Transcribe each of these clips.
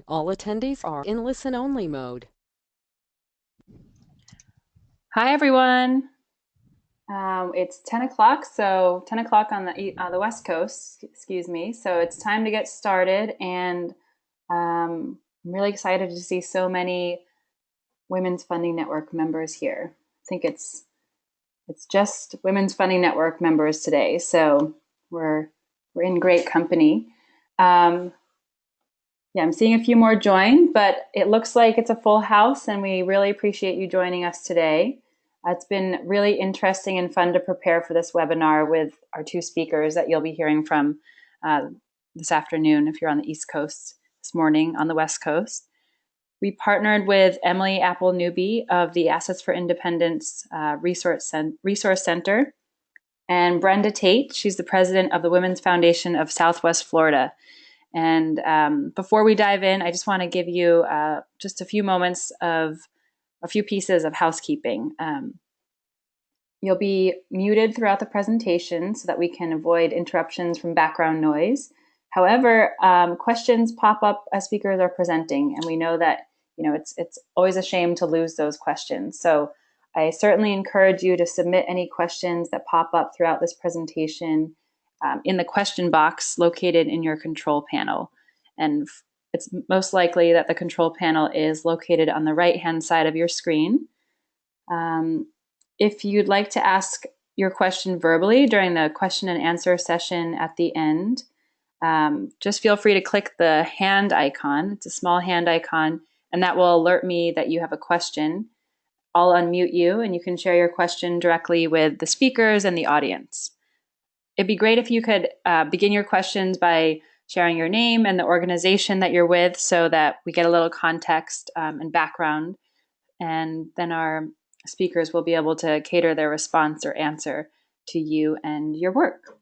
All attendees are in listen-only mode. Hi, everyone. It's 10 o'clock, so 10 o'clock on the West Coast, excuse me. So it's time to get started, and I'm really excited to see so many Women's Funding Network members here. I think it's just Women's Funding Network members today, so we're in great company. Yeah, I'm seeing a few more join, but it looks like it's a full house, and we really appreciate you joining us today. It's been really interesting and fun to prepare for this webinar with our two speakers that you'll be hearing from this afternoon if you're on the East Coast, this morning on the West Coast. We partnered with Emily Apple Newby of the Assets for Independence Resource Center, and Brenda Tate. She's the president of the Women's Foundation of Southwest Florida. And before we dive in, I just want to give you just a few moments of a few pieces of housekeeping. You'll be muted throughout the presentation so that we can avoid interruptions from background noise. However, questions pop up as speakers are presenting, and we know that it's always a shame to lose those questions. So I certainly encourage you to submit any questions that pop up throughout this presentation in the question box located in your control panel. And it's most likely that the control panel is located on the right-hand side of your screen. If you'd like to ask your question verbally during the question and answer session at the end, just feel free to click the hand icon. It's a small hand icon, and that will alert me that you have a question. I'll unmute you, and you can share your question directly with the speakers and the audience. It'd be great if you could begin your questions by sharing your name and the organization that you're with so that we get a little context and background, and then our speakers will be able to cater their response or answer to you and your work.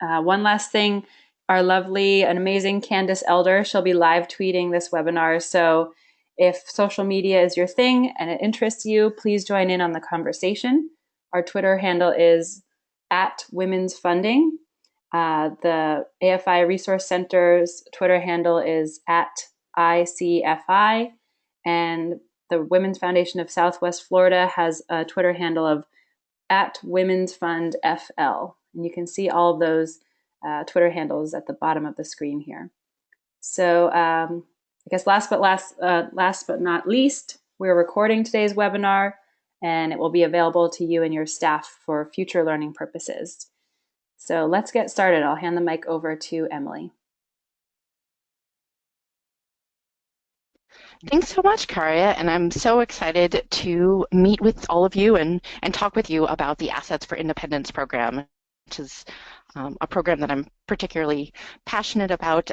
One last thing, our lovely and amazing Candace Elder, she'll be live tweeting this webinar, so if social media is your thing and it interests you, please join in on the conversation. Our Twitter handle is @Women'sFunding. The AFI Resource Center's Twitter handle is @ICFI, and the Women's Foundation of Southwest Florida has a Twitter handle of @Women'sFundFL. And you can see all of those Twitter handles at the bottom of the screen here. So I guess last but not least, we're recording today's webinar, and it will be available to you and your staff for future learning purposes. So let's get started. I'll hand the mic over to Emily. Thanks so much, Karia, and I'm so excited to meet with all of you and talk with you about the Assets for Independence program, which is a program that I'm particularly passionate about.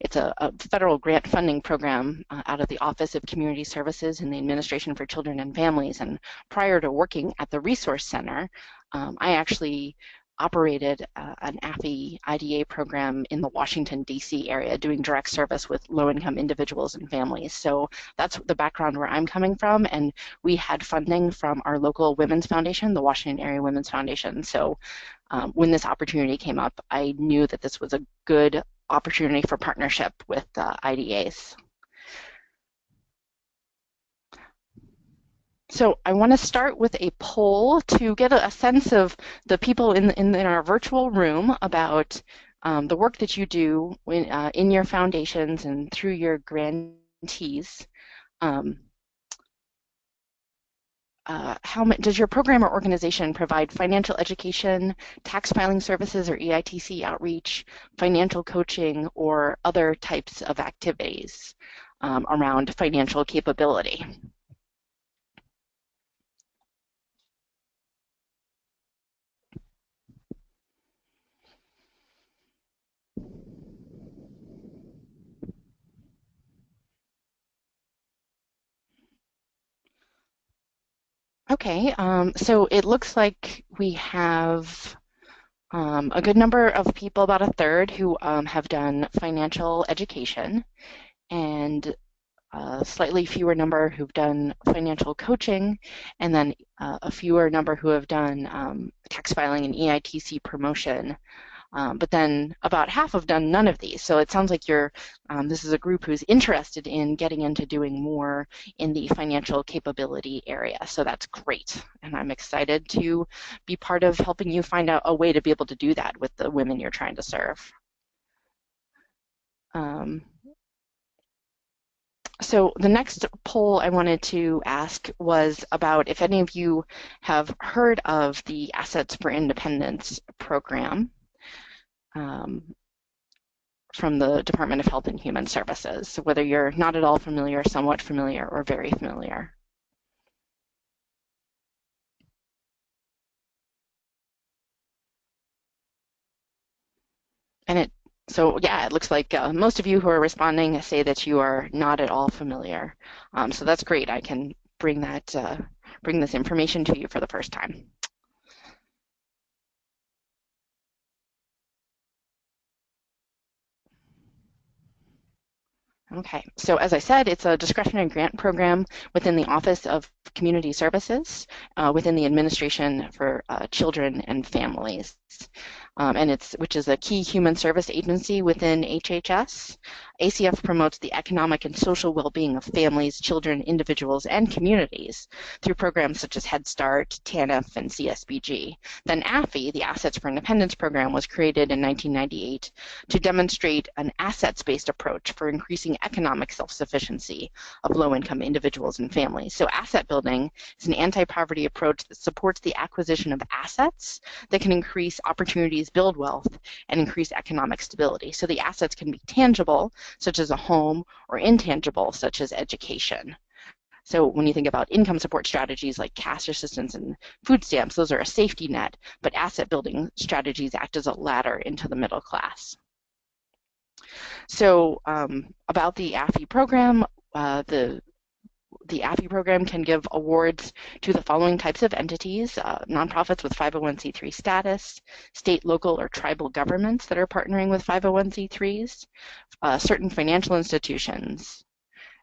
It's a federal grant funding program out of the Office of Community Services and the Administration for Children and Families. And prior to working at the Resource Center, I actually operated an AFI IDA program in the Washington, D.C. area, doing direct service with low-income individuals and families. So that's the background where I'm coming from, and we had funding from our local women's foundation, the Washington Area Women's Foundation. So when this opportunity came up, I knew that this was a good opportunity for partnership with IDAs. So I want to start with a poll to get a sense of the people in our virtual room about the work that you do in your foundations and through your grantees. Does your program or organization provide financial education, tax filing services or EITC outreach, financial coaching, or other types of activities around financial capability? Okay, so it looks like we have a good number of people, about a third, who have done financial education, and a slightly fewer number who've done financial coaching, and then a fewer number who have done tax filing and EITC promotion. But then about half have done none of these. So it sounds like this is a group who's interested in getting into doing more in the financial capability area. So that's great. And I'm excited to be part of helping you find out a way to be able to do that with the women you're trying to serve. So the next poll I wanted to ask was about if any of you have heard of the Assets for Independence program from the Department of Health and Human Services, so whether you're not at all familiar, somewhat familiar, or very familiar. So yeah, it looks like most of you who are responding say that you are not at all familiar. So that's great. I can bring this information to you for the first time. Okay, so as I said, it's a discretionary grant program within the Office of Community Services within the Administration for Children and Families. Which is a key human service agency within HHS. ACF promotes the economic and social well-being of families, children, individuals, and communities through programs such as Head Start, TANF, and CSBG. Then AFI, the Assets for Independence program, was created in 1998 to demonstrate an assets-based approach for increasing economic self-sufficiency of low-income individuals and families. So asset building is an anti-poverty approach that supports the acquisition of assets that can increase opportunities, build wealth, and increase economic stability. So the assets can be tangible, such as a home, or intangible, such as education. So when you think about income support strategies like cash assistance and food stamps, those are a safety net, but asset building strategies act as a ladder into the middle class. So about the AFI program, the AFI program can give awards to the following types of entities: nonprofits with 501c3 status, state, local, or tribal governments that are partnering with 501c3s, certain financial institutions,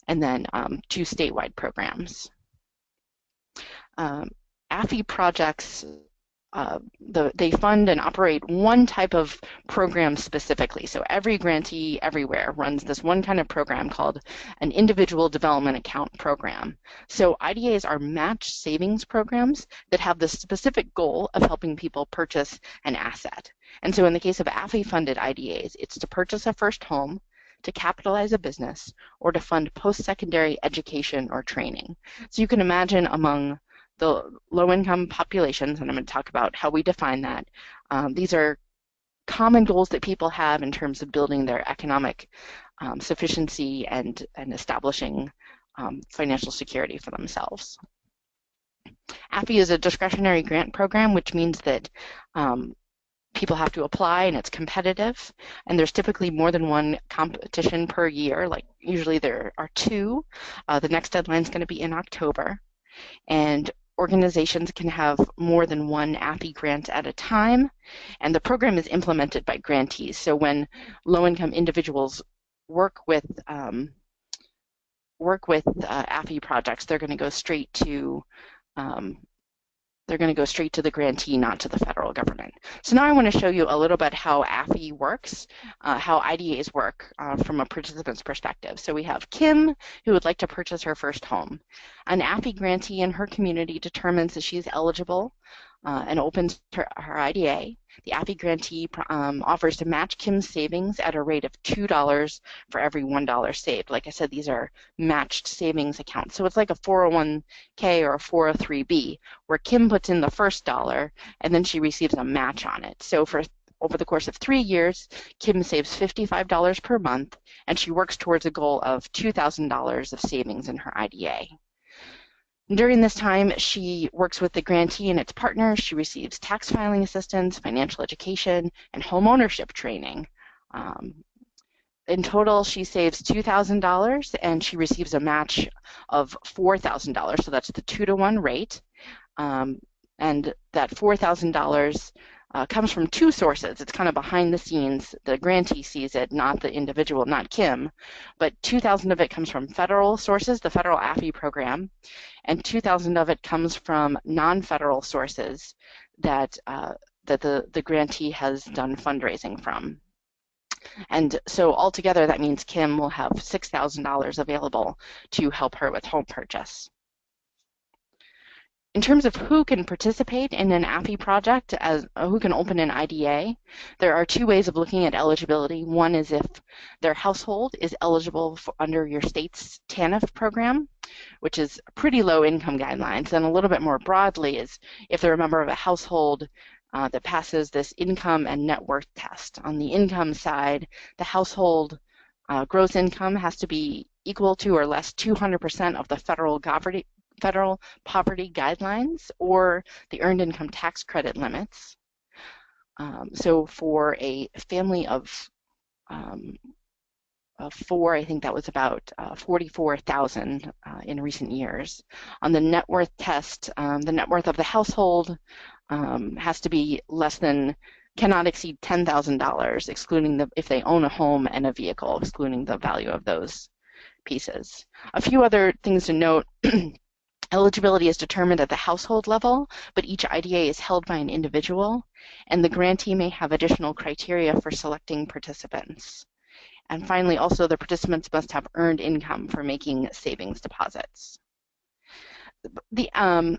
and then 2 statewide programs. AFI projects, they fund and operate one type of program specifically. So every grantee everywhere runs this one kind of program called an individual development account program. So IDAs are matched savings programs that have the specific goal of helping people purchase an asset. And so in the case of AFI-funded IDAs, it's to purchase a first home, to capitalize a business, or to fund post-secondary education or training. So you can imagine among the low-income populations, and I'm going to talk about how we define that. These are common goals that people have in terms of building their economic sufficiency and establishing financial security for themselves. AFI is a discretionary grant program, which means that people have to apply and it's competitive, and there's typically more than one competition per year. Like usually there are 2. The next deadline is going to be in October, and organizations can have more than one AFI grant at a time, and the program is implemented by grantees. So when low-income individuals work with AFI projects, they're going to go straight to the grantee, not to the federal government. So now I want to show you a little bit how AFI works, how IDAs work from a participant's perspective. So we have Kim, who would like to purchase her first home. An AFI grantee in her community determines that she's eligible and opens her IDA. The AFI grantee offers to match Kim's savings at a rate of $2 for every $1 saved. Like I said, these are matched savings accounts. So it's like a 401k or a 403b, where Kim puts in the first dollar and then she receives a match on it. So over the course of 3 years, Kim saves $55 per month, and she works towards a goal of $2,000 of savings in her IDA. During this time, she works with the grantee and its partners. She receives tax filing assistance, financial education, and home ownership training. In total, she saves $2,000, and she receives a match of $4,000, so that's the 2-to-1 rate. And that $4,000 comes from 2 sources. It's kind of behind the scenes. The grantee sees it, not the individual, not Kim, but $2,000 of it comes from federal sources, the federal AFI program, and $2,000 of it comes from non-federal sources that that the grantee has done fundraising from. And so altogether, that means Kim will have $6,000 available to help her with home purchase. In terms of who can participate in an AFI project, as who can open an IDA, there are two ways of looking at eligibility. One is if their household is eligible for, under your state's TANF program, which is pretty low income guidelines, and a little bit more broadly is if they're a member of a household that passes this income and net worth test. On the income side, the household gross income has to be equal to or less 200% of the federal poverty guidelines or the earned income tax credit limits. So for a family of 4, I think that was about 44,000 in recent years. On the net worth test, the net worth of the household has to be cannot exceed $10,000, excluding if they own a home and a vehicle, excluding the value of those pieces. A few other things to note. Eligibility is determined at the household level, but each IDA is held by an individual, and the grantee may have additional criteria for selecting participants. And finally, also the participants must have earned income for making savings deposits.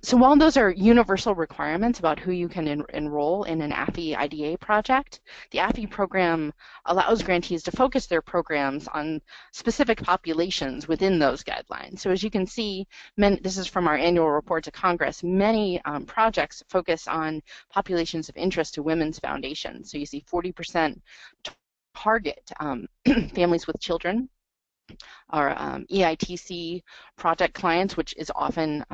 So while those are universal requirements about who you can enroll in an AFI IDA project, the AFI program allows grantees to focus their programs on specific populations within those guidelines. So as you can see, this is from our annual report to Congress, many projects focus on populations of interest to women's foundations. So you see 40% target families with children. Our EITC project clients, which is often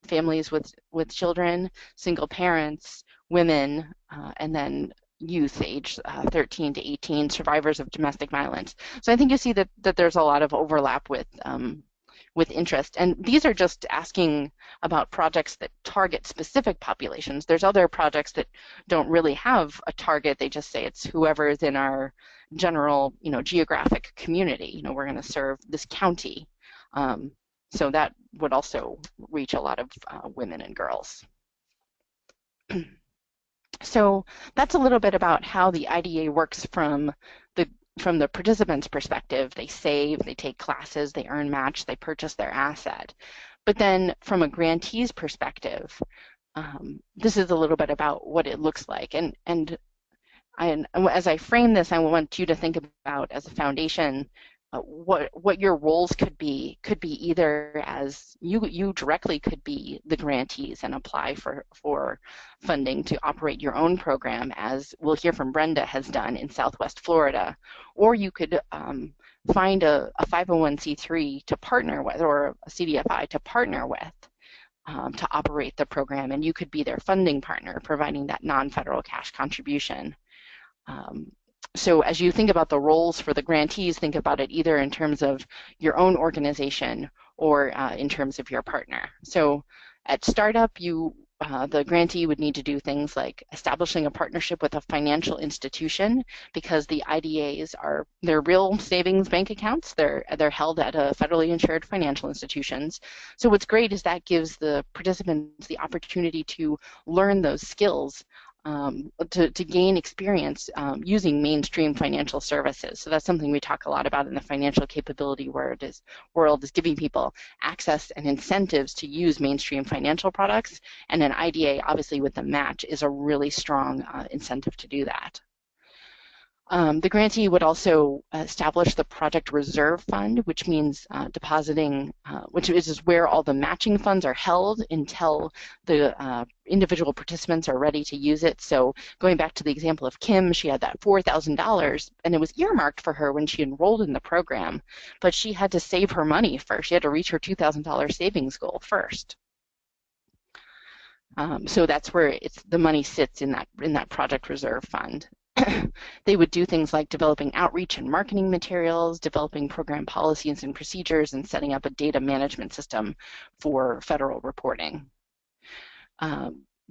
families with children, single parents, women, and then youth age 13 to 18, survivors of domestic violence. So I think you see that there's a lot of overlap with interest. And these are just asking about projects that target specific populations. There's other projects that don't really have a target. They just say it's whoever is in our general, geographic community. We're going to serve this county. So that would also reach a lot of women and girls. So that's a little bit about how the IDA works from the participant's perspective. They save, they take classes, they earn match, they purchase their asset. But then from a grantee's perspective, this is a little bit about what it looks like. And as I frame this, I want you to think about as a foundation what your roles could be either as you directly could be the grantees and apply for funding to operate your own program, as we'll hear from Brenda has done in Southwest Florida, or you could find a 501c3 to partner with, or a CDFI to partner with to operate the program, and you could be their funding partner, providing that non-federal cash contribution. So as you think about the roles for the grantees, think about it either in terms of your own organization or in terms of your partner. So at startup, the grantee would need to do things like establishing a partnership with a financial institution, because the IDAs they're real savings bank accounts. They're held at a federally insured financial institutions. So what's great is that gives the participants the opportunity to learn those skills to gain experience using mainstream financial services. So that's something we talk a lot about in the financial capability world is giving people access and incentives to use mainstream financial products, and an IDA, obviously with the match, is a really strong incentive to do that. The grantee would also establish the project reserve fund, which means depositing, which is where all the matching funds are held until the individual participants are ready to use it. So going back to the example of Kim, she had that $4,000 and it was earmarked for her when she enrolled in the program, but she had to save her money first. She had to reach her $2,000 savings goal first. So that's where the money sits in that project reserve fund. They would do things like developing outreach and marketing materials, developing program policies and procedures, and setting up a data management system for federal reporting.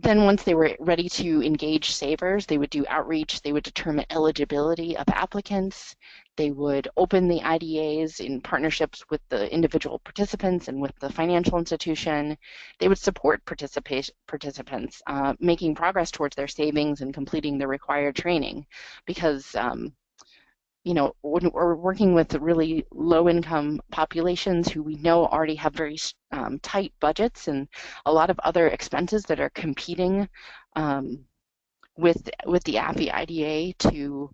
Then once they were ready to engage savers, they would do outreach, they would determine eligibility of applicants, they would open the IDAs in partnerships with the individual participants and with the financial institution. They would support participants, making progress towards their savings and completing the required training, because you know, when we're working with really low-income populations who we know already have very tight budgets and a lot of other expenses that are competing with the AFI IDA to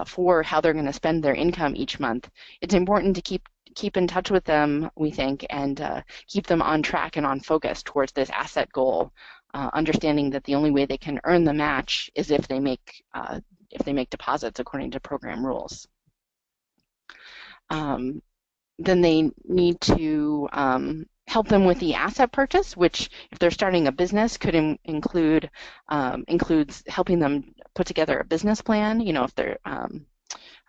for how they're going to spend their income each month, it's important to keep in touch with them, we think, and keep them on track and on focus towards this asset goal, understanding that the only way they can earn the match is if they make deposits according to program rules. Then they need to help them with the asset purchase, which, if they're starting a business, could includes helping them put together a business plan. You know, if they're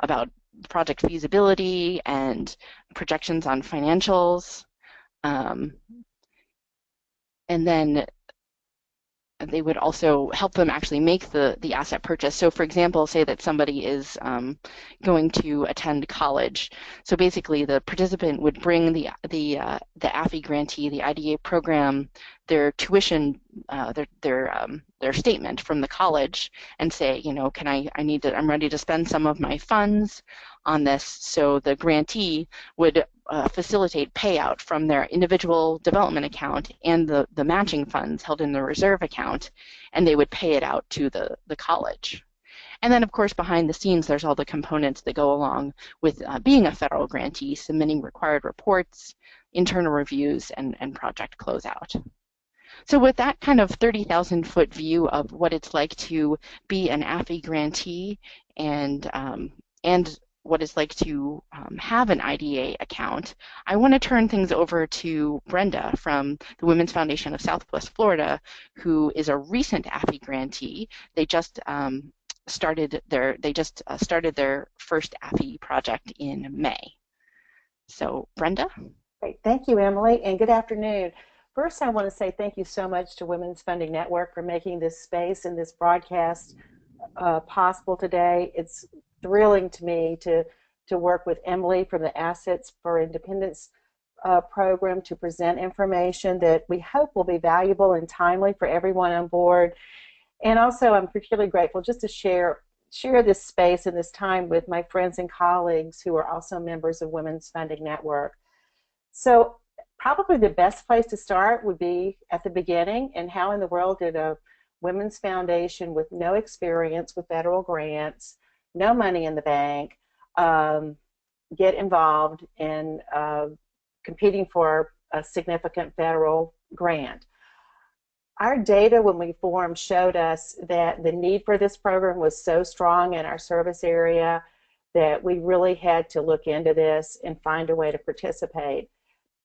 about project feasibility and projections on financials, and then they would also help them actually make the asset purchase. So for example, say that somebody is going to attend college. So basically the participant would bring the AFI grantee, the IDA program, their tuition, their statement from the college, and say, you know, I'm ready to spend some of my funds on this. So the grantee would facilitate payout from their individual development account and the matching funds held in the reserve account, and they would pay it out to the college. And then, of course, behind the scenes, there's all the components that go along with being a federal grantee, submitting required reports, internal reviews, and project closeout. So with that kind of 30,000-foot view of what it's like to be an AFI grantee and what it's like to have an IDA account, I want to turn things over to Brenda from the Women's Foundation of Southwest Florida, who is a recent AFI grantee. They just started their first AFI project in May. So Brenda? Great. Thank you, Emily, and good afternoon. First, I want to say thank you so much to Women's Funding Network for making this space and this broadcast possible today. It's thrilling to me to work with Emily from the Assets for Independence program to present information that we hope will be valuable and timely for everyone on board. And also, I'm particularly grateful just to share this space and this time with my friends and colleagues who are also members of Women's Funding Network. So probably the best place to start would be at the beginning, and how in the world did a women's foundation with no experience with federal grants, no money in the bank, get involved in competing for a significant federal grant. Our data when we formed showed us that the need for this program was so strong in our service area that we really had to look into this and find a way to participate.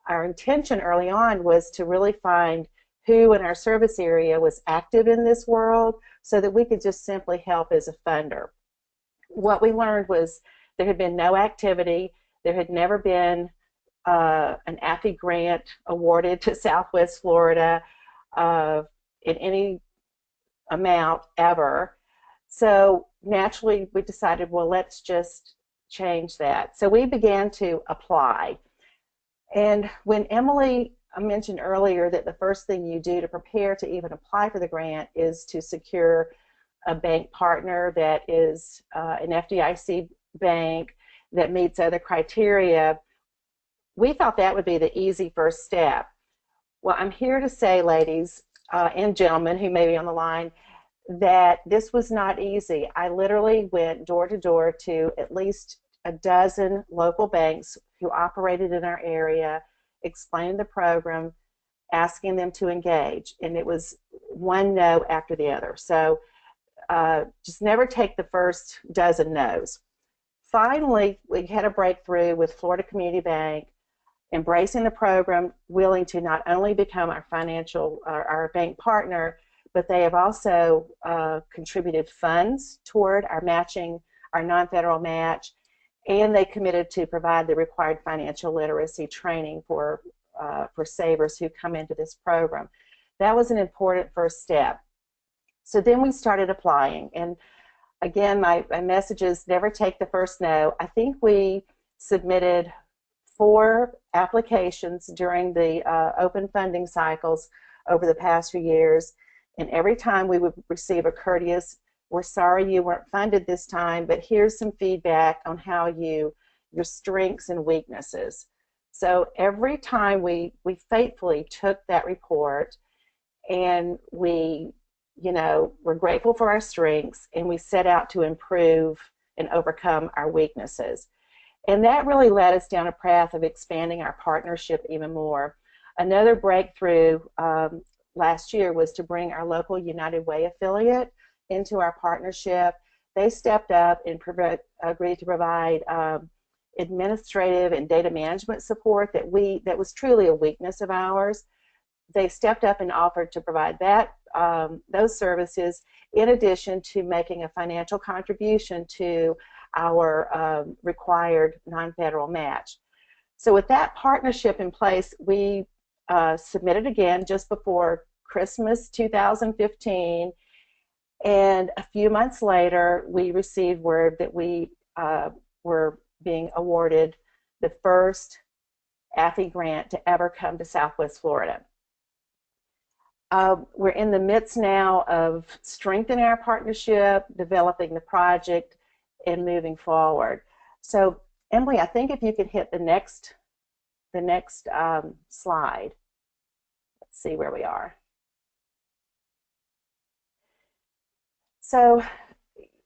Our intention early on was to really find who in our service area was active in this world so that we could just simply help as a funder. What we learned was there had been no activity. There had never been an AFI grant awarded to Southwest Florida in any amount ever. So naturally we decided, well, let's just change that. So we began to apply. And when Emily mentioned earlier that the first thing you do to prepare to even apply for the grant is to secure a bank partner that is an FDIC bank that meets other criteria, we thought that would be the easy first step. Well, I'm here to say, ladies and gentlemen who may be on the line, that this was not easy. I literally went door to door to at least a dozen local banks who operated in our area, explained the program, asking them to engage, and it was one no after the other. So just never take the first dozen no's. Finally, we had a breakthrough with Florida Community Bank, embracing the program, willing to not only become our bank partner, but they have also contributed funds toward our matching, our non-federal match, and they committed to provide the required financial literacy training for savers who come into this program. That was an important first step. So then we started applying, and again, my message is never take the first no. I think we submitted 4 applications during the open funding cycles over the past few years, and every time we would receive a courteous, "We're sorry you weren't funded this time, but here's some feedback on how your strengths and weaknesses." So every time we faithfully took that report, and we're grateful for our strengths, and we set out to improve and overcome our weaknesses. And that really led us down a path of expanding our partnership even more. Another breakthrough last year was to bring our local United Way affiliate into our partnership. They stepped up and agreed to provide administrative and data management support that was truly a weakness of ours. They stepped up and offered to provide those services, in addition to making a financial contribution to our required non-federal match. So with that partnership in place, we submitted again just before Christmas 2015, and a few months later we received word that we were being awarded the first AFI grant to ever come to Southwest Florida. We're in the midst now of strengthening our partnership, developing the project, and moving forward. So, Emily, I think if you could hit the next slide. Let's see where we are. So,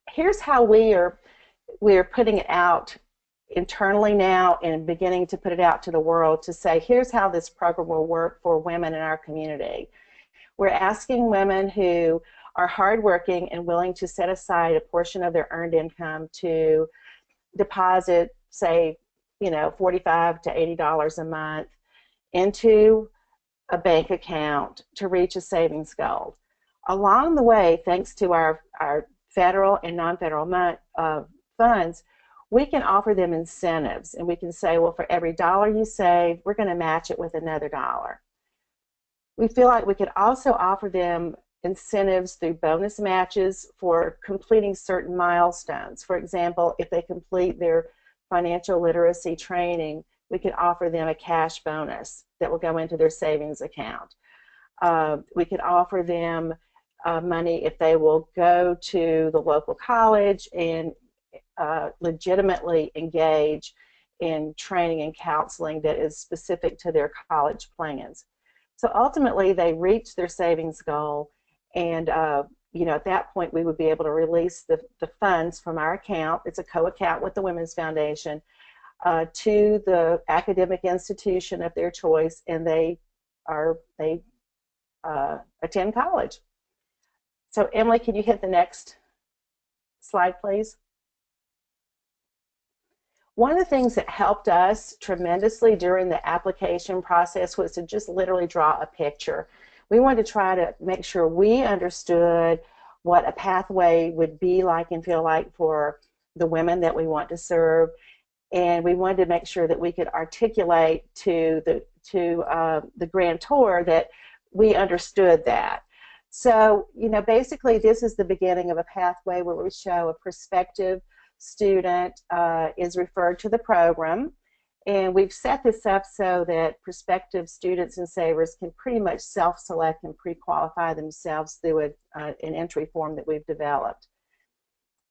here's how we're putting it out internally now, and beginning to put it out to the world to say, here's how this program will work for women in our community. We're asking women who are hardworking and willing to set aside a portion of their earned income to deposit, say, $45 to $80 a month into a bank account to reach a savings goal. Along the way, thanks to our federal and non-federal funds, we can offer them incentives, and we can say, well, for every dollar you save, we're going to match it with another dollar. We feel like we could also offer them incentives through bonus matches for completing certain milestones. For example, if they complete their financial literacy training, we could offer them a cash bonus that will go into their savings account. We could offer them money if they will go to the local college and legitimately engage in training and counseling that is specific to their college plans. So ultimately, they reach their savings goal, and at that point, we would be able to release the funds from our account. It's a co-account with the Women's Foundation to the academic institution of their choice, and they attend college. So, Emily, can you hit the next slide, please? One of the things that helped us tremendously during the application process was to just literally draw a picture. We wanted to try to make sure we understood what a pathway would be like and feel like for the women that we want to serve, and we wanted to make sure that we could articulate to the grantor that we understood that. So, basically, this is the beginning of a pathway where we show a prospective student is referred to the program, and we've set this up so that prospective students and savers can pretty much self-select and pre-qualify themselves through an entry form that we've developed.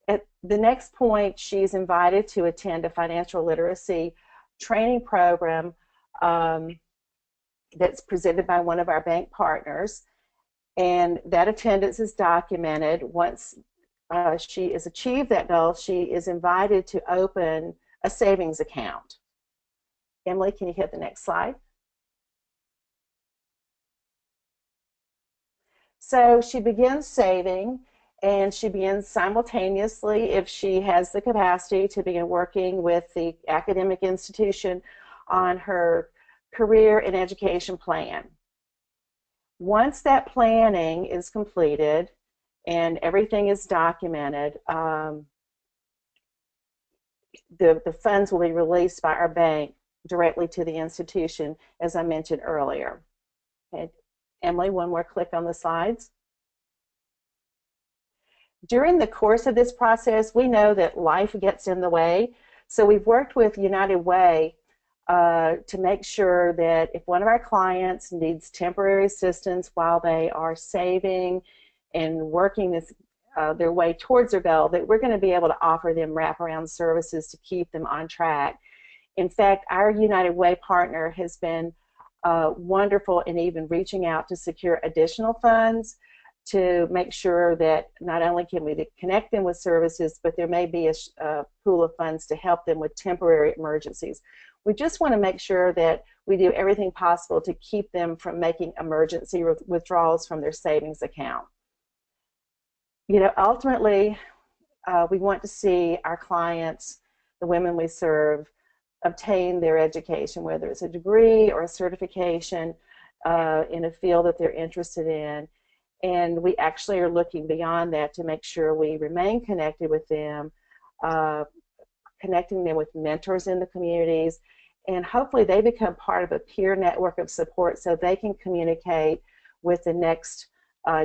At the next point, she's invited to attend a financial literacy training program that's presented by one of our bank partners, and that attendance is documented. Once she has achieved that goal, she is invited to open a savings account. Emily, can you hit the next slide? So she begins saving, and she begins simultaneously, if she has the capacity, to begin working with the academic institution on her career and education plan. Once that planning is completed and everything is documented, the funds will be released by our bank directly to the institution, as I mentioned earlier. Okay. Emily, one more click on the slides. during the course of this process, we know that life gets in the way. So we've worked with United Way to make sure that if one of our clients needs temporary assistance while they are saving and working their way towards their goal, that we're going to be able to offer them wraparound services to keep them on track. In fact, our United Way partner has been wonderful in even reaching out to secure additional funds to make sure that not only can we connect them with services, but there may be a pool of funds to help them with temporary emergencies. We just want to make sure that we do everything possible to keep them from making emergency withdrawals from their savings account. You know, ultimately, we want to see our clients, the women we serve, obtain their education, whether it's a degree or a certification in a field that they're interested in. And we actually are looking beyond that to make sure we remain connected with them, connecting them with mentors in the communities, and hopefully they become part of a peer network of support so they can communicate with the next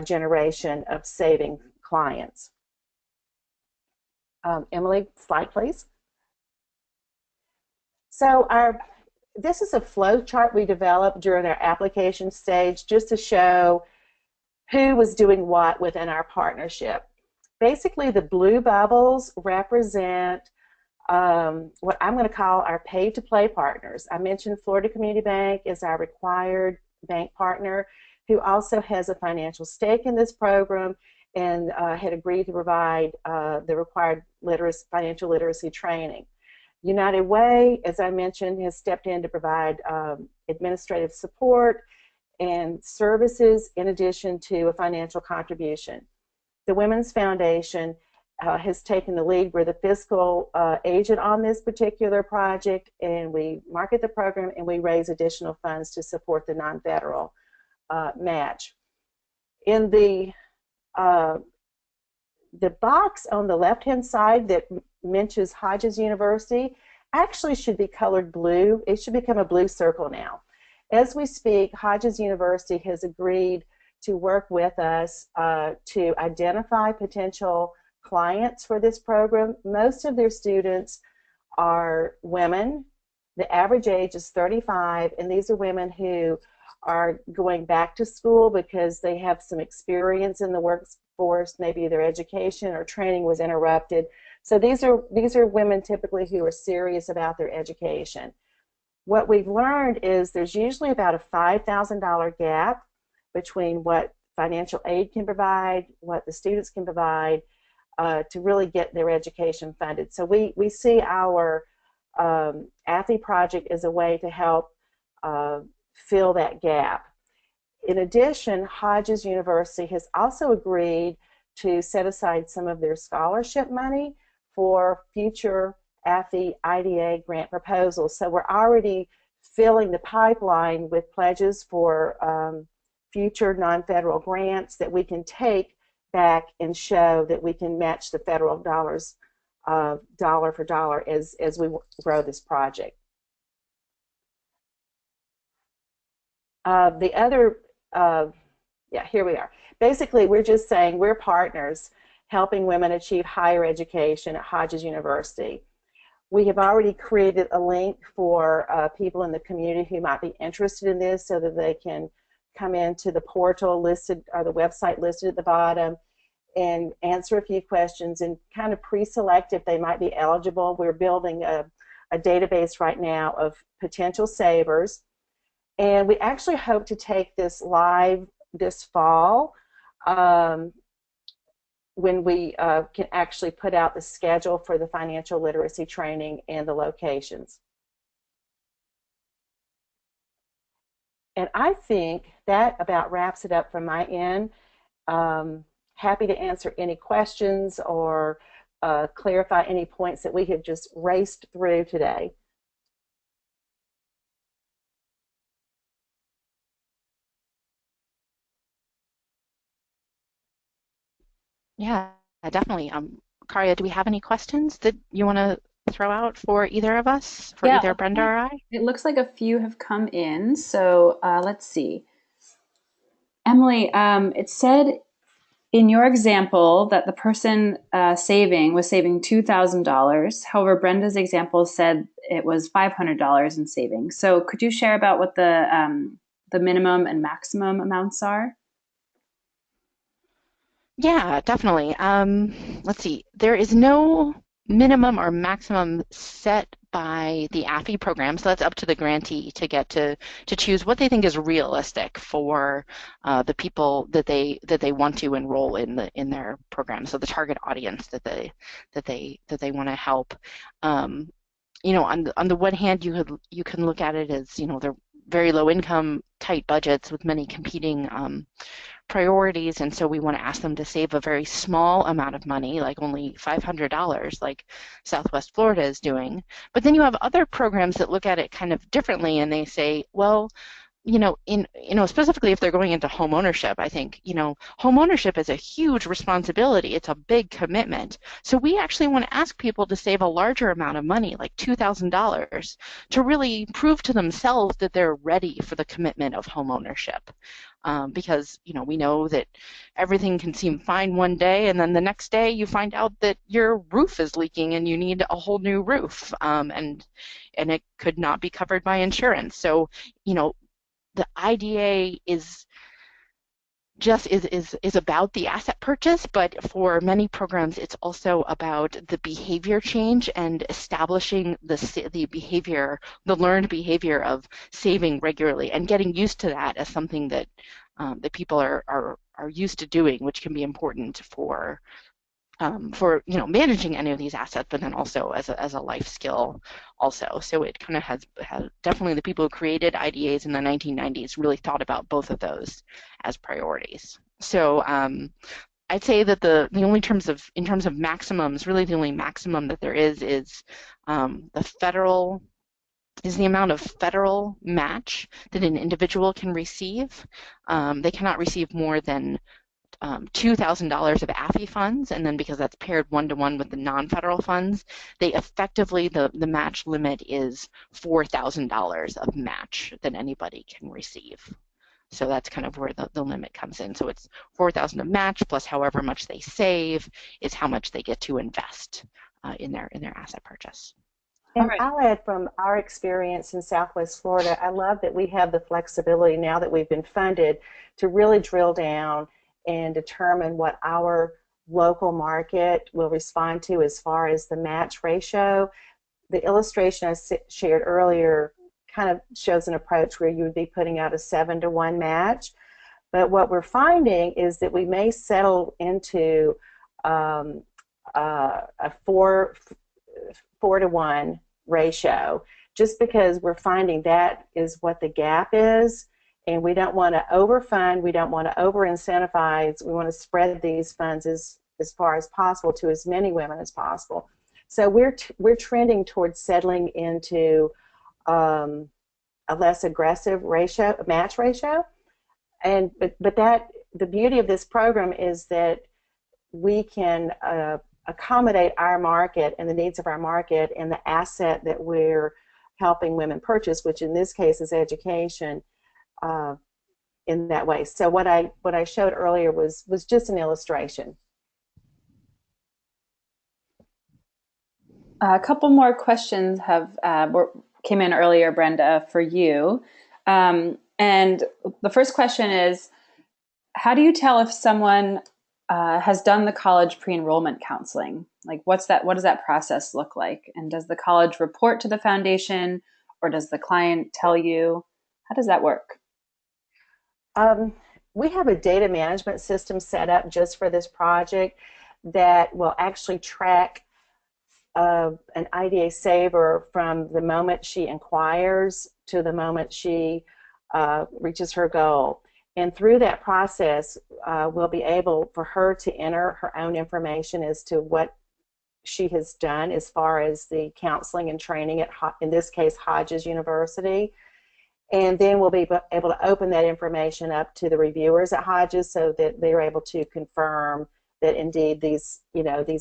generation of saving clients. Emily, slide please. So this is a flow chart we developed during our application stage just to show who was doing what within our partnership. Basically, the blue bubbles represent what I'm going to call our pay-to-play partners. I mentioned Florida Community Bank is our required bank partner who also has a financial stake in this program and had agreed to provide the required financial literacy training. United Way, as I mentioned, has stepped in to provide administrative support and services in addition to a financial contribution. The Women's Foundation has taken the lead. We're the fiscal agent on this particular project, and we market the program and we raise additional funds to support the non-federal match. In the box on the left-hand side that mentions Hodges University actually should be colored blue. It should become a blue circle now. As we speak, Hodges University has agreed to work with us to identify potential clients for this program. Most of their students are women. The average age is 35, and these are women who are going back to school because they have some experience in the workforce. Maybe their education or training was interrupted. So these are women typically who are serious about their education. What we've learned is there's usually about a $5,000 gap between what financial aid can provide, what the students can provide to really get their education funded. So we see our AFI project as a way to help fill that gap. In addition, Hodges University has also agreed to set aside some of their scholarship money for future AFI IDA grant proposals. So we're already filling the pipeline with pledges for future non-federal grants that we can take back and show that we can match the federal dollars dollar for dollar as we grow this project. Here we are. Basically, we're just saying we're partners helping women achieve higher education at Hodges University. We have already created a link for people in the community who might be interested in this so that they can come into the portal listed or the website listed at the bottom and answer a few questions and kind of pre-select if they might be eligible. We're building a database right now of potential savers, and we actually hope to take this live this fall when we can actually put out the schedule for the financial literacy training and the locations. And I think that about wraps it up from my end. Happy to answer any questions or clarify any points that we have just raced through today. Yeah, definitely. Karia, do we have any questions that you want to throw out for either of us, for either Brenda or I? It looks like a few have come in, so let's see. Emily, it said in your example that the person was saving $2,000. However, Brenda's example said it was $500 in savings. So could you share about what the minimum and maximum amounts are? Yeah, definitely. Let's see. There is no minimum or maximum set by the AFI program, so that's up to the grantee to get to choose what they think is realistic for the people that they want to enroll in their program. So the target audience that they want to help. You know, on the one hand, you can look at it as, you know, they're very low income, tight budgets with many competing priorities, and so we want to ask them to save a very small amount of money, like only $500, like Southwest Florida is doing. But then you have other programs that look at it kind of differently, and they say, well, you know, specifically if they're going into home ownership, I think, you know, home ownership is a huge responsibility. It's a big commitment. So we actually want to ask people to save a larger amount of money, like $2,000, to really prove to themselves that they're ready for the commitment of home ownership. Because, you know, we know that everything can seem fine one day, and then the next day you find out that your roof is leaking and you need a whole new roof, and it could not be covered by insurance. So, you know, the IDA is about the asset purchase, but for many programs, it's also about the behavior change and establishing the behavior, the learned behavior of saving regularly and getting used to that as something that that people are used to doing, which can be important for you know, managing any of these assets, but then also as a life skill also. So it kind of has definitely, the people who created IDAs in the 1990s really thought about both of those as priorities. So I'd say that the only in terms of maximums, really the only maximum that there is the amount of federal match that an individual can receive. They cannot receive more than $2,000 of AFI funds, and then because that's paired one-to-one with the non-federal funds, they effectively, the match limit is $4,000 of match that anybody can receive. So that's kind of where the limit comes in. So it's $4,000 of match plus however much they save is how much they get to invest in their asset purchase. And I'll add, from our experience in Southwest Florida, I love that we have the flexibility now that we've been funded to really drill down and determine what our local market will respond to as far as the match ratio. The illustration I shared earlier kind of shows an approach where you would be putting out a 7-to-1 match. But what we're finding is that we may settle into a 4-to-1 ratio, just because we're finding that is what the gap is. And we don't want to overfund, we don't want to over-incentivize, we want to spread these funds as far as possible to as many women as possible. So we're trending towards settling into a less aggressive match ratio. And but that the beauty of this program is that we can accommodate our market and the needs of our market and the asset that we're helping women purchase, which in this case is education. In that way. So what I showed earlier was just an illustration. A couple more questions came in earlier, Brenda, for you. And the first question is, how do you tell if someone has done the college pre-enrollment counseling? Like, what does that process look like? And does the college report to the foundation, or does the client tell you? How does that work? We have a data management system set up just for this project that will actually track an IDA saver from the moment she inquires to the moment she reaches her goal. And through that process, we'll be able for her to enter her own information as to what she has done as far as the counseling and training at, in this case, Hodges University. And then we'll be able to open that information up to the reviewers at Hodges so that they're able to confirm that indeed these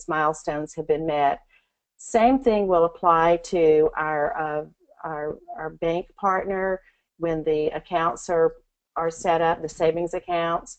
milestones have been met. Same thing will apply to our bank partner when the accounts are set up, the savings accounts.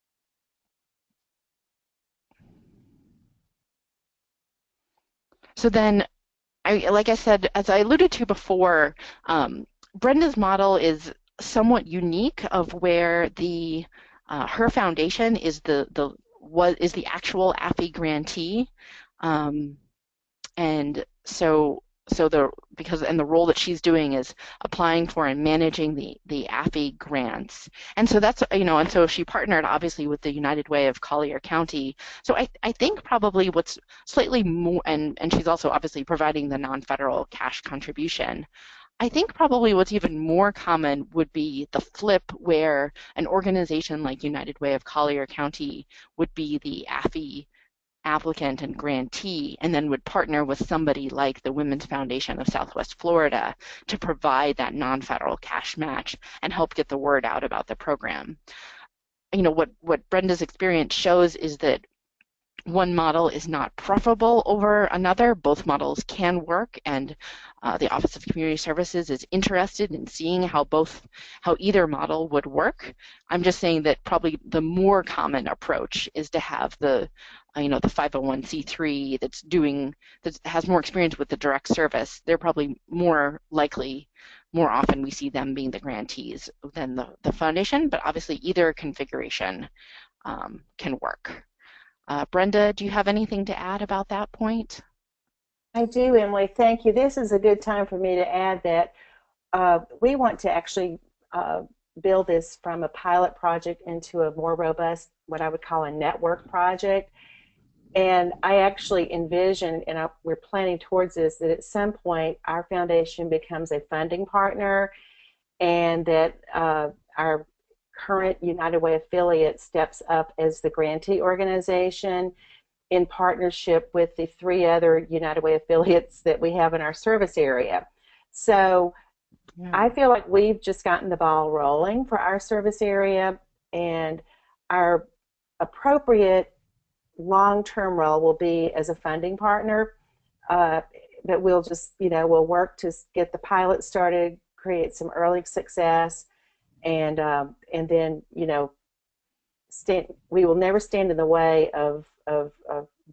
So then, like I said, as I alluded to before, Brenda's model is somewhat unique of where the her foundation is the actual AFI grantee, and the role that she's doing is applying for and managing the AFI grants, and so that's and so she partnered obviously with the United Way of Collier County. So I think probably what's slightly more, and she's also obviously providing the non-federal cash contribution. I think probably what's even more common would be the flip, where an organization like United Way of Collier County would be the AFI applicant and grantee, and then would partner with somebody like the Women's Foundation of Southwest Florida to provide that non-federal cash match and help get the word out about the program. What Brenda's experience shows is that one model is not preferable over another. Both models can work, and the Office of Community Services is interested in seeing how either model would work. I'm just saying that probably the more common approach is to have the 501c3 that has more experience with the direct service. They're probably more often we see them being the grantees than the foundation, but obviously either configuration can work. Brenda, do you have anything to add about that point? I do, Emily. Thank you. This is a good time for me to add that we want to actually build this from a pilot project into a more robust, what I would call a network project. And I actually envision, and we're planning towards this, that at some point our foundation becomes a funding partner, and that our current United Way affiliate steps up as the grantee organization in partnership with the 3 other United Way affiliates that we have in our service area. So yeah. I feel like we've just gotten the ball rolling for our service area, and our appropriate long-term role will be as a funding partner, but we'll just, we'll work to get the pilot started, create some early success, and then, we will never stand in the way of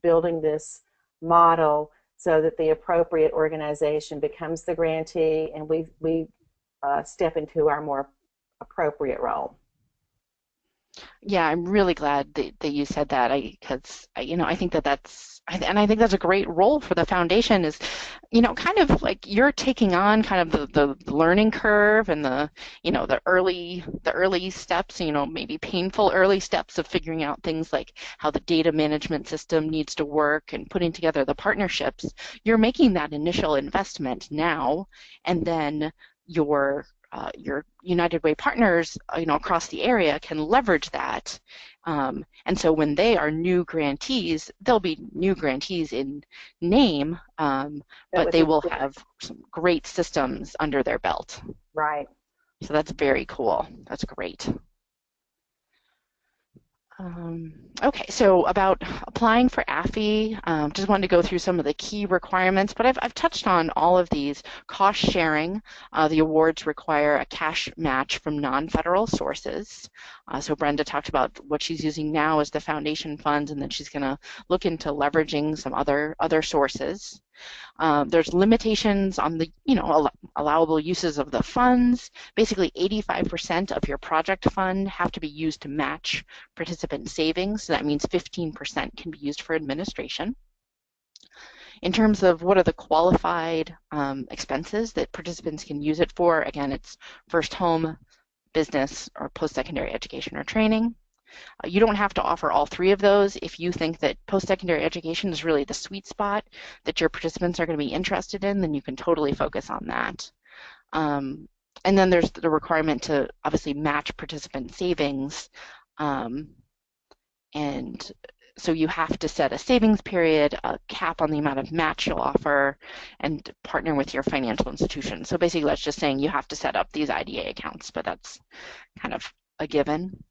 building this model so that the appropriate organization becomes the grantee, and we step into our more appropriate role. Yeah, I'm really glad that you said that, because I think that's a great role for the foundation, is kind of like you're taking on kind of the learning curve and the early steps, maybe painful early steps of figuring out things like how the data management system needs to work and putting together the partnerships. You're making that initial investment now, and then your United Way partners, across the area can leverage that. And so when they are new grantees, they'll be new grantees in name, but they will have some great systems under their belt. Right. So that's very cool. That's great. Okay, so about applying for AFI, just wanted to go through some of the key requirements, but I've touched on all of these. Cost sharing, the awards require a cash match from non-federal sources. So Brenda talked about what she's using now as the foundation funds, and then she's going to look into leveraging some other sources. There's limitations on the allowable uses of the funds. Basically 85% of your project fund have to be used to match participant savings. So that means 15% can be used for administration. In terms of what are the qualified expenses that participants can use it for, again, it's first home, business, or post-secondary education or training. You don't have to offer all 3 of those. If you think that post-secondary education is really the sweet spot that your participants are going to be interested in, then you can totally focus on that. And then there's the requirement to obviously match participant savings. And so you have to set a savings period, a cap on the amount of match you'll offer, and partner with your financial institution. So basically that's just saying you have to set up these IDA accounts, but that's kind of a given.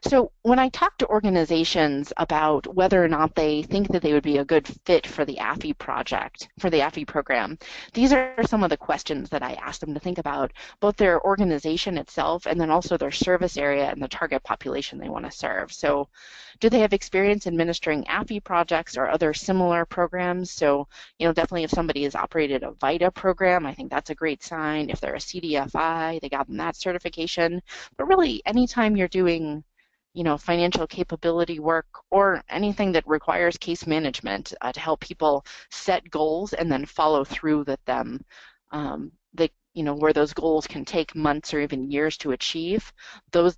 So when I talk to organizations about whether or not they think that they would be a good fit for the AFI project, for the AFI program, these are some of the questions that I ask them to think about, both their organization itself and then also their service area and the target population they want to serve. So do they have experience administering AFI projects or other similar programs? So, definitely if somebody has operated a VITA program, I think that's a great sign. If they're a CDFI, they got them that certification. But really, anytime you're doing financial capability work or anything that requires case management to help people set goals and then follow through with them, where those goals can take months or even years to achieve, that's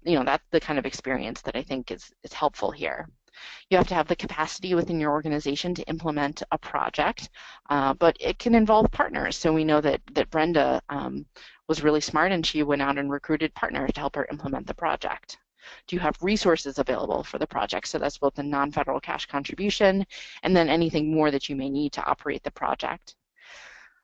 the kind of experience that I think is helpful here. You have to have the capacity within your organization to implement a project, but it can involve partners. So we know that Brenda was really smart and she went out and recruited partners to help her implement the project. Do you have resources available for the project? So that's both the non-federal cash contribution and then anything more that you may need to operate the project.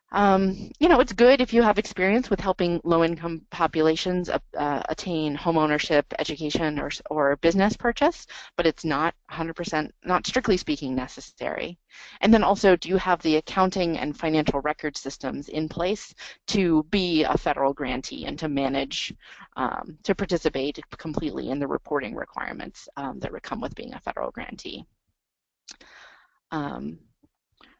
It's good if you have experience with helping low-income populations attain home ownership, education, or business purchase, but it's not 100%, not strictly speaking, necessary. And then also, do you have the accounting and financial record systems in place to be a federal grantee and to manage, to participate completely in the reporting requirements that would come with being a federal grantee?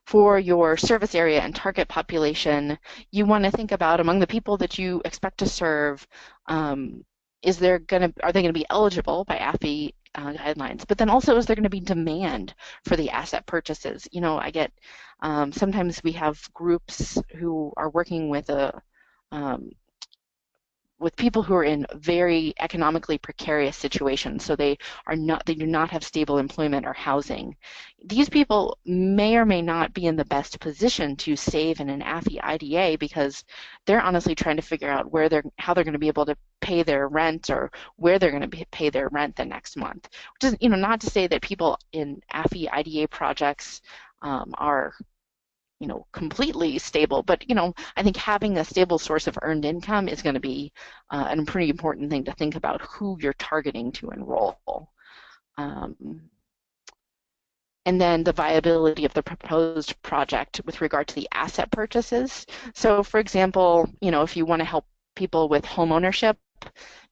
For your service area and target population, you want to think about among the people that you expect to serve, are they going to be eligible by AFI guidelines? But then also, is there going to be demand for the asset purchases? I get sometimes we have groups who are working with people who are in very economically precarious situations, so they do not have stable employment or housing. These people may or may not be in the best position to save in an AFI IDA because they're honestly trying to figure out how they're going to be able to pay their rent or where they're going to pay their rent the next month. Which is, not to say that people in AFI IDA projects are completely stable, but I think having a stable source of earned income is going to be a pretty important thing to think about who you're targeting to enroll. And then the viability of the proposed project with regard to the asset purchases. So for example, if you want to help people with home ownership,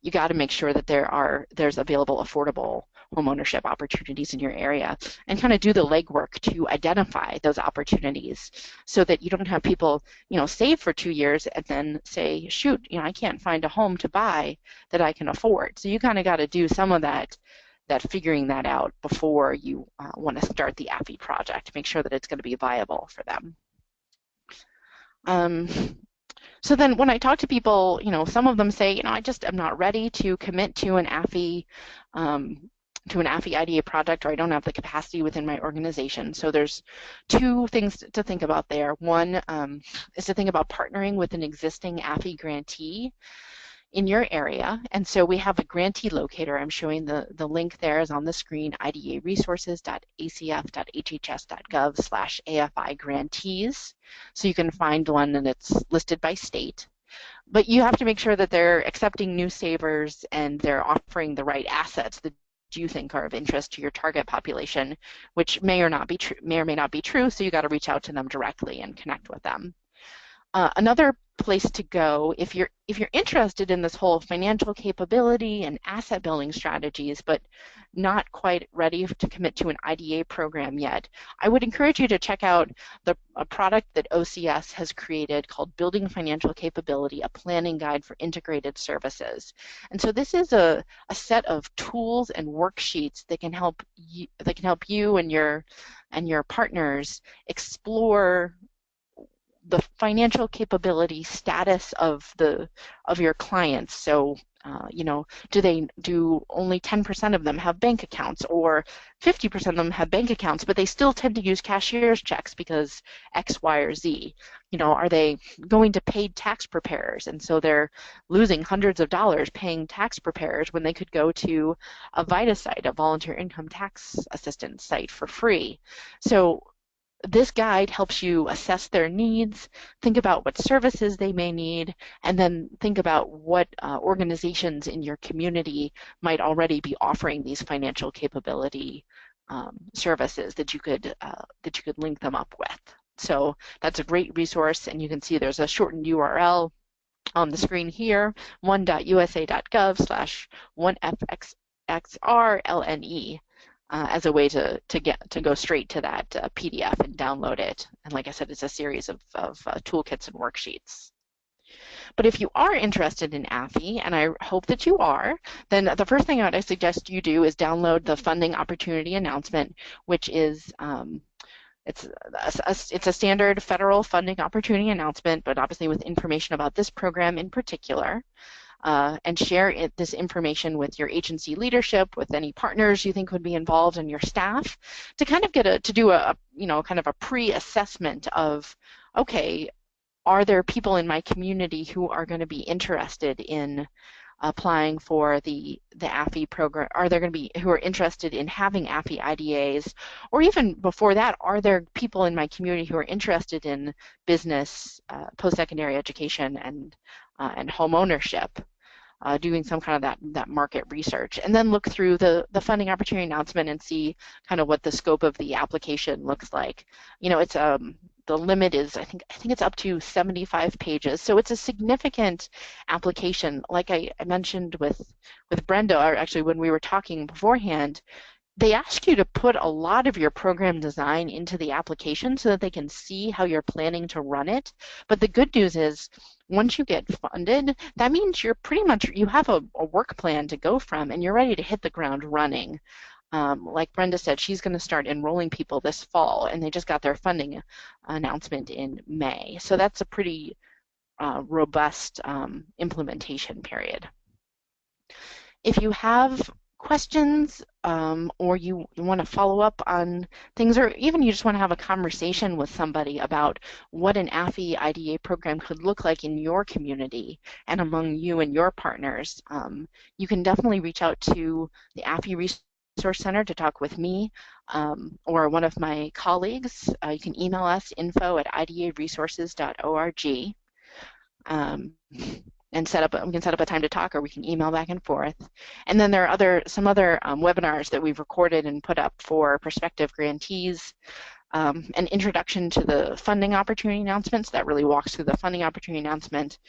you got to make sure that there's available affordable home ownership opportunities in your area and kind of do the legwork to identify those opportunities so that you don't have people, save for 2 years and then say, shoot, I can't find a home to buy that I can afford. So you kind of got to do some of that figuring that out before you want to start the AFI project, make sure that it's going to be viable for them. So then when I talk to people, some of them say, I just am not ready to commit to an AFI IDA project, or I don't have the capacity within my organization. So there's 2 things to think about there. One is to think about partnering with an existing AFI grantee in your area. And so we have a grantee locator. I'm showing the link there is on the screen, idaresources.acf.hhs.gov/AFI grantees. So you can find one and it's listed by state. But you have to make sure that they're accepting new savers and they're offering the right assets that you think are of interest to your target population, which may or may not be true. So you got to reach out to them directly and connect with them. Another place to go if you're interested in this whole financial capability and asset building strategies, but not quite ready to commit to an IDA program yet, I would encourage you to check out a product that OCS has created called Building Financial Capability, a planning guide for integrated services. And so this is a set of tools and worksheets that can help you and your partners explore the financial capability status of your clients. So do only 10% of them have bank accounts, or 50% of them have bank accounts, but they still tend to use cashier's checks because X, Y, or Z? Are they going to paid tax preparers, and so they're losing hundreds of dollars paying tax preparers when they could go to a VITA site, a volunteer income tax assistance site, for free? So this guide helps you assess their needs, think about what services they may need, and then think about what organizations in your community might already be offering these financial capability services that you could link them up with. So that's a great resource, and you can see there's a shortened URL on the screen here, 1.usa.gov/1FXRLNE. As a way to go straight to that PDF and download it. And like I said, it's a series of toolkits and worksheets. But if you are interested in AFI, and I hope that you are, then the first thing I suggest you do is download the funding opportunity announcement, which is it's a standard federal funding opportunity announcement, but obviously with information about this program in particular. And share this information with your agency leadership, with any partners you think would be involved, and your staff, to kind of do a kind of a pre-assessment of, okay, are there people in my community who are going to be interested in applying for the AFI program? Are there going to be who are interested in having AFI IDAs? Or even before that, are there people in my community who are interested in business, post-secondary education, and home ownership? Doing some kind of that market research, and then look through the funding opportunity announcement and see kind of what the scope of the application looks like. It's the limit is I think it's up to 75 pages, so it's a significant application. Like I mentioned with Brenda, or actually when we were talking beforehand, they ask you to put a lot of your program design into the application so that they can see how you're planning to run it. But the good news is, once you get funded, that means you have a work plan to go from, and you're ready to hit the ground running. Like Brenda said, she's going to start enrolling people this fall, and they just got their funding announcement in May. So that's a pretty robust implementation period. If you have questions or you want to follow up on things, or even you just want to have a conversation with somebody about what an AFI IDA program could look like in your community and among you and your partners, you can definitely reach out to the AFI Resource Center to talk with me or one of my colleagues. You can email us info@idaresources.org. And we can set up a time to talk, or we can email back and forth. And then there are some other webinars that we've recorded and put up for prospective grantees. An introduction to the funding opportunity announcements that really walks through the funding opportunity announcement.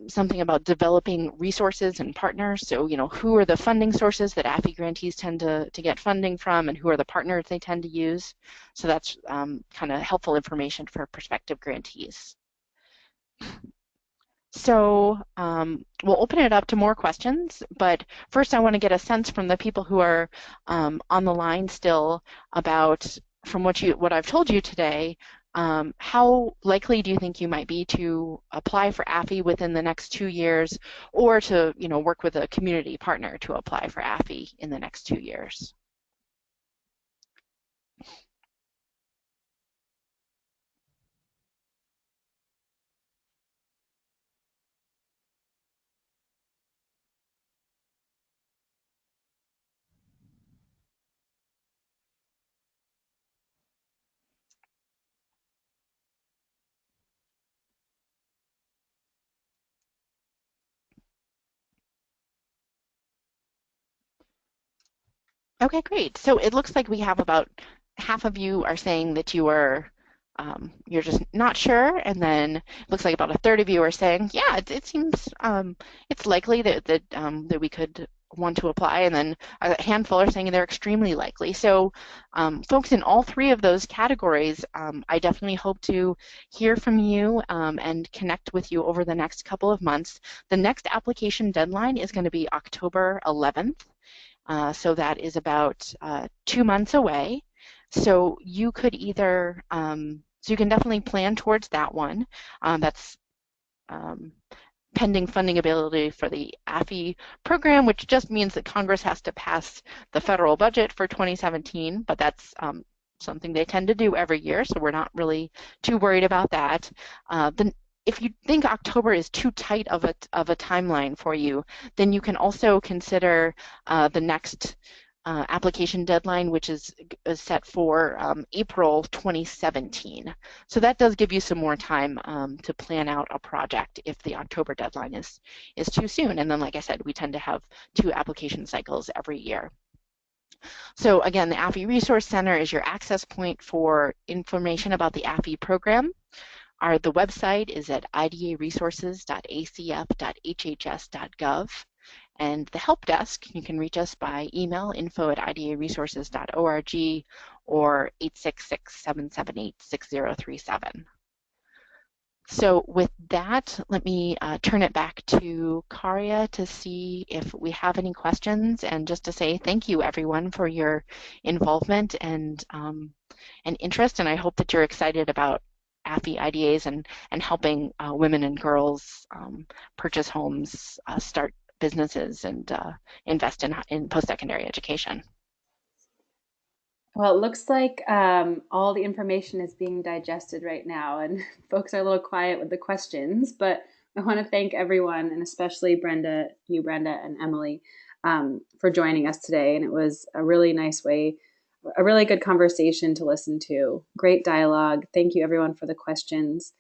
Something about developing resources and partners. So, who are the funding sources that AFI grantees tend to get funding from, and who are the partners they tend to use. So that's kind of helpful information for prospective grantees. So we'll open it up to more questions, but first I want to get a sense from the people who are on the line still about, from what I've told you today, how likely do you think you might be to apply for AFI within the next 2 years, or to work with a community partner to apply for AFI in the next 2 years? Okay, great. So it looks like we have about half of you are saying that you're just not sure, and then it looks like about a third of you are saying, yeah, it seems it's likely that we could want to apply, and then a handful are saying they're extremely likely. So folks in all three of those categories, I definitely hope to hear from you and connect with you over the next couple of months. The next application deadline is going to be October 11th. So that is about 2 months away. So you could either, so you can definitely plan towards that one. That's pending funding ability for the AFI program, which just means that Congress has to pass the federal budget for 2017, but that's something they tend to do every year, so we're not really too worried about that. If you think October is too tight of a timeline for you, then you can also consider the next application deadline, which is set for April 2017. So that does give you some more time to plan out a project if the October deadline is too soon. And then, like I said, we tend to have 2 application cycles every year. So again, the AFI Resource Center is your access point for information about the AFI program. The website is at idaresources.acf.hhs.gov. And the help desk, you can reach us by email, info@idaresources.org or 866-778-6037. So with that, let me turn it back to Karia to see if we have any questions, and just to say thank you everyone for your involvement and interest, and I hope that you're excited about AFI IDAs and helping women and girls purchase homes, start businesses, and invest in post-secondary education. Well, it looks like all the information is being digested right now, and folks are a little quiet with the questions, but I want to thank everyone, and especially Brenda and Emily, for joining us today. And it was a really nice way, a really good conversation to listen to. Great dialogue. Thank you everyone for the questions.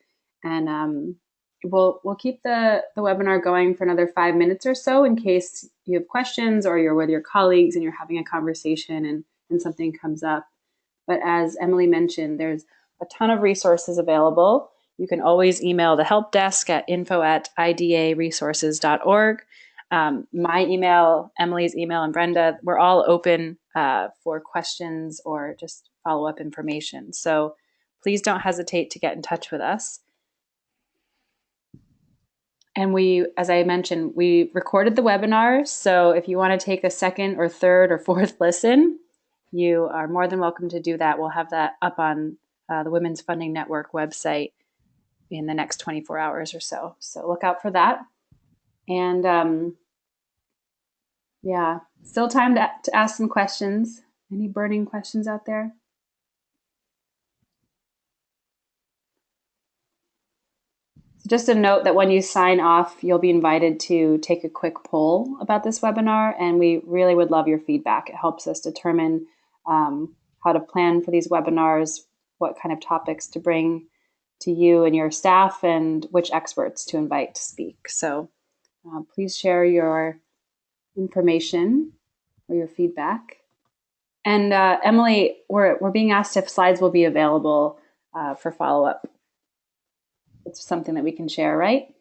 And we'll keep the webinar going for another 5 minutes or so in case you have questions or you're with your colleagues and you're having a conversation and something comes up. But as Emily mentioned, there's a ton of resources available. You can always email the help desk at info@idaresources.org. My email, Emily's email, and Brenda, we're all open for questions or just follow-up information. So please don't hesitate to get in touch with us. And as I mentioned, we recorded the webinar. So if you want to take a second or third or fourth listen, you are more than welcome to do that. We'll have that up on the Women's Funding Network website in the next 24 hours or so. So look out for that. And yeah, still time to ask some questions. Any burning questions out there? Just a note that when you sign off, you'll be invited to take a quick poll about this webinar, and we really would love your feedback. It helps us determine how to plan for these webinars, what kind of topics to bring to you and your staff, and which experts to invite to speak. So please share your information or your feedback. And Emily, we're being asked if slides will be available for follow-up. It's something that we can share, right?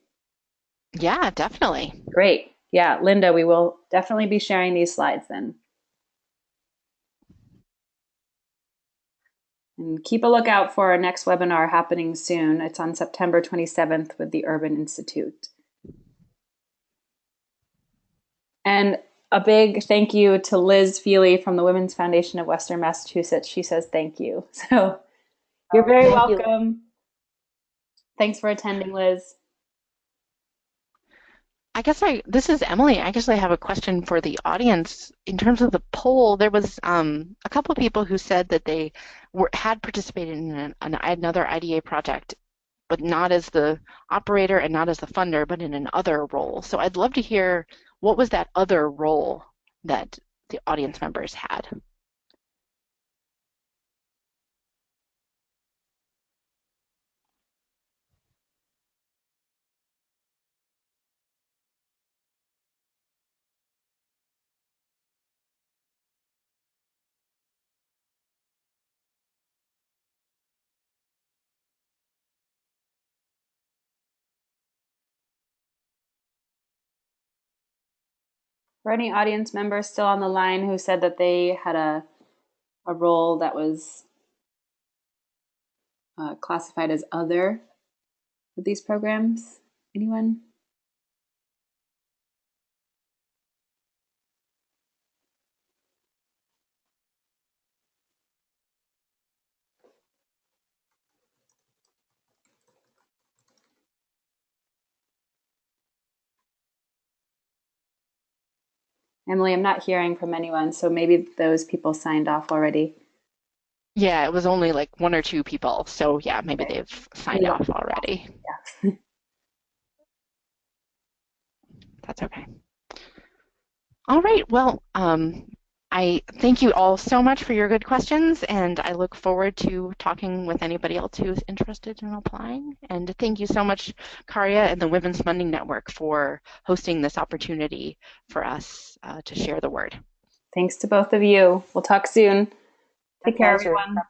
Yeah, definitely. Great. Yeah, Linda, we will definitely be sharing these slides then. And keep a lookout for our next webinar happening soon. It's on September 27th with the Urban Institute. And a big thank you to Liz Feely from the Women's Foundation of Western Massachusetts. She says thank you. So you're very welcome. Thanks for attending, Liz. This is Emily. I guess I have a question for the audience. In terms of the poll, there was a couple of people who said that they had participated in another IDA project, but not as the operator and not as the funder, but in an other role. So I'd love to hear, what was that other role that the audience members had? For any audience members still on the line who said that they had a role that was classified as other with these programs, anyone? Emily, I'm not hearing from anyone, so maybe those people signed off already. Yeah, it was only like 1 or 2 people. So yeah, maybe they've signed off already. Yeah. That's okay. All right, well, I thank you all so much for your good questions, and I look forward to talking with anybody else who's interested in applying. And thank you so much, Karia and the Women's Funding Network, for hosting this opportunity for us to share the word. Thanks to both of you. We'll talk soon. Take care, pleasure. everyone.